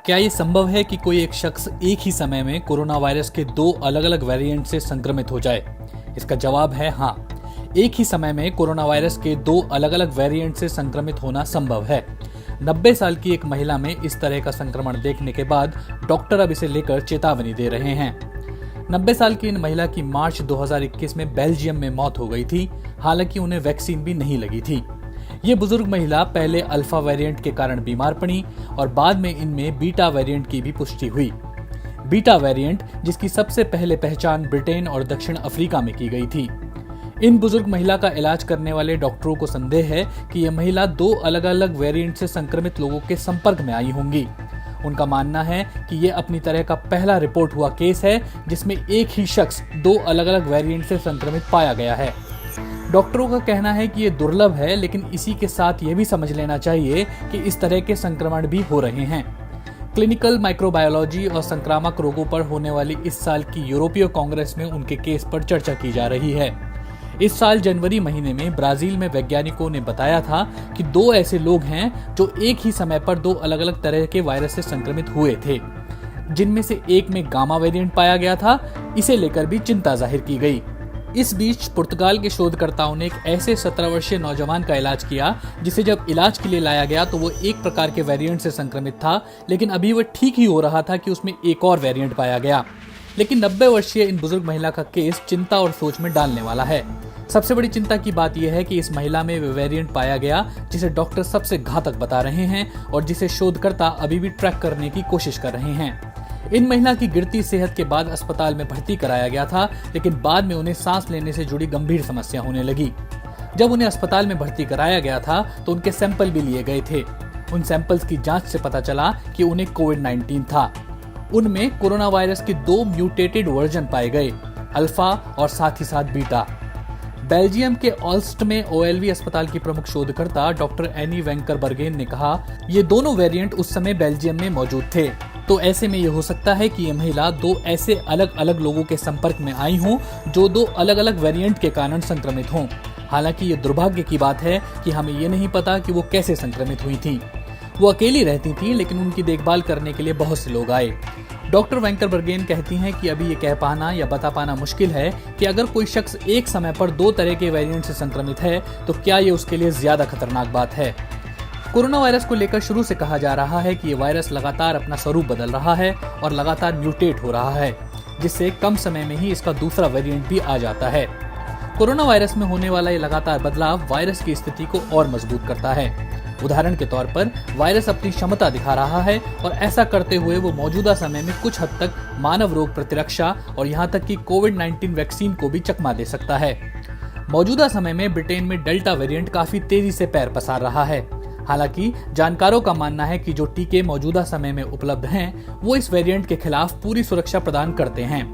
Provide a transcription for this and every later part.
क्या ये संभव है कि कोई एक शख्स एक ही समय में कोरोना वायरस के दो अलग अलग वेरिएंट से संक्रमित हो जाए? इसका जवाब है हाँ। एक ही समय में कोरोना वायरस के दो अलग अलग वेरिएंट से संक्रमित होना संभव है। 90 साल की एक महिला में इस तरह का संक्रमण देखने के बाद डॉक्टर अब इसे लेकर चेतावनी दे रहे हैं। 90 साल की इन महिला की मार्च 2021 में बेल्जियम में मौत हो गई थी। हालांकि उन्हें वैक्सीन भी नहीं लगी थी। ये बुजुर्ग महिला पहले अल्फा वेरिएंट के कारण बीमार पड़ी और बाद में इनमें बीटा वेरिएंट की भी पुष्टि हुई। बीटा वेरिएंट, जिसकी सबसे पहले पहचान ब्रिटेन और दक्षिण अफ्रीका में की गई थी। इन बुजुर्ग महिला का इलाज करने वाले डॉक्टरों को संदेह है कि यह महिला दो अलग अलग वेरिएंट से संक्रमित लोगों के संपर्क में आई होंगी। उनका मानना है कि यह अपनी तरह का पहला रिपोर्ट हुआ केस है जिसमें एक ही शख्स दो अलग अलग वेरिएंट से संक्रमित पाया गया है। डॉक्टरों का कहना है कि ये दुर्लभ है, लेकिन इसी के साथ ये भी समझ लेना चाहिए कि इस तरह के संक्रमण भी हो रहे हैं। क्लिनिकल माइक्रोबायोलॉजी और संक्रामक रोगों पर होने वाली इस साल की यूरोपीय कांग्रेस में उनके केस पर चर्चा की जा रही है। इस साल जनवरी महीने में ब्राजील में वैज्ञानिकों ने बताया था कि दो ऐसे लोग हैं जो एक ही समय पर दो अलग अलग तरह के वायरस से संक्रमित हुए थे, जिनमें से एक में गामा वेरिएंट पाया गया था। इसे लेकर भी चिंता जाहिर की गई। इस बीच पुर्तगाल के शोधकर्ताओं ने एक ऐसे 17 वर्षीय नौजवान का इलाज किया जिसे जब इलाज के लिए लाया गया तो वो एक प्रकार के वेरिएंट से संक्रमित था, लेकिन अभी वह ठीक ही हो रहा था कि उसमें एक और वेरिएंट पाया गया। लेकिन 90 वर्षीय इन बुजुर्ग महिला का केस चिंता और सोच में डालने वाला है। सबसे बड़ी चिंता की बात यह है कि इस महिला में वेरिएंट पाया गया जिसे डॉक्टर सबसे घातक बता रहे हैं और जिसे शोधकर्ता अभी भी ट्रैक करने की कोशिश कर रहे हैं। इन महिला की गिरती सेहत के बाद अस्पताल में भर्ती कराया गया था, लेकिन बाद में उन्हें सांस लेने से जुड़ी गंभीर समस्या होने लगी। जब उन्हें अस्पताल में भर्ती कराया गया था तो उनके सैंपल भी लिए गए थे। उन सैंपल्स की जांच से पता चला कि उन्हें कोविड-19 था। उनमें कोरोना वायरस के दो म्यूटेटेड वर्जन पाए गए, अल्फा और साथ ही साथ बीटा। बेल्जियम के ऑल्स्ट में ओएलवी अस्पताल की प्रमुख शोधकर्ता डॉक्टर एनी वेंकरबर्गेन ने कहा, ये दोनों वेरिएंट उस समय बेल्जियम में मौजूद थे, तो ऐसे में ये हो सकता है कि ये महिला दो ऐसे अलग अलग लोगों के संपर्क में आई हों जो दो अलग अलग वेरिएंट के कारण संक्रमित हों। हालांकि ये दुर्भाग्य की बात है कि हमें ये नहीं पता कि वो कैसे संक्रमित हुई थी। वो अकेली रहती थी, लेकिन उनकी देखभाल करने के लिए बहुत से लोग आए। डॉक्टर वेंकरबर्गेन कहती हैं कि अभी ये कह पाना या बता पाना मुश्किल है कि अगर कोई शख्स एक समय पर दो तरह के वेरिएंट से संक्रमित है तो क्या ये उसके लिए ज्यादा खतरनाक बात है। कोरोना वायरस को लेकर शुरू से कहा जा रहा है कि ये वायरस लगातार अपना स्वरूप बदल रहा है और लगातार म्यूटेट हो रहा है, जिससे कम समय में ही इसका दूसरा वेरिएंट भी आ जाता है। कोरोना वायरस में होने वाला ये लगातार बदलाव वायरस की स्थिति को और मजबूत करता है। उदाहरण के तौर पर वायरस अपनी क्षमता दिखा रहा है और ऐसा करते हुए वो मौजूदा समय में कुछ हद तक मानव रोग प्रतिरक्षा और यहाँ तक कि कोविड-19 वैक्सीन को भी चकमा दे सकता है। मौजूदा समय में ब्रिटेन में डेल्टा वेरिएंट काफी तेजी से पैर पसार रहा है। हालांकि जानकारों का मानना है कि जो टीके मौजूदा समय में उपलब्ध हैं, वो इस वेरिएंट के खिलाफ पूरी सुरक्षा प्रदान करते हैं।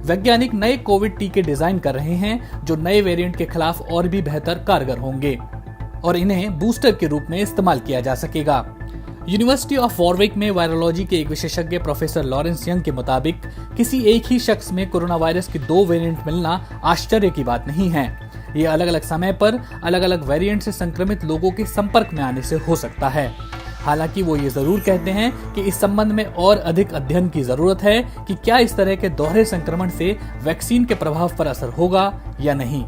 वैज्ञानिक नए कोविड टीके डिजाइन कर रहे हैं जो नए वेरिएंट के खिलाफ और भी बेहतर कारगर होंगे और इन्हें बूस्टर के रूप में इस्तेमाल किया जा सकेगा। यूनिवर्सिटी ऑफ वॉरविक में वायरोलॉजी के एक विशेषज्ञ प्रोफेसर लॉरेंस यंग के मुताबिक किसी एक ही शख्स में कोरोना वायरस के दो वेरिएंट मिलना आश्चर्य की बात नहीं है। ये अलग अलग समय पर अलग अलग वेरिएंट से संक्रमित लोगों के संपर्क में आने से हो सकता है। हालांकि वो ये जरूर कहते हैं कि इस संबंध में और अधिक अध्ययन की जरूरत है कि क्या इस तरह के दोहरे संक्रमण से वैक्सीन के प्रभाव पर असर होगा या नहीं।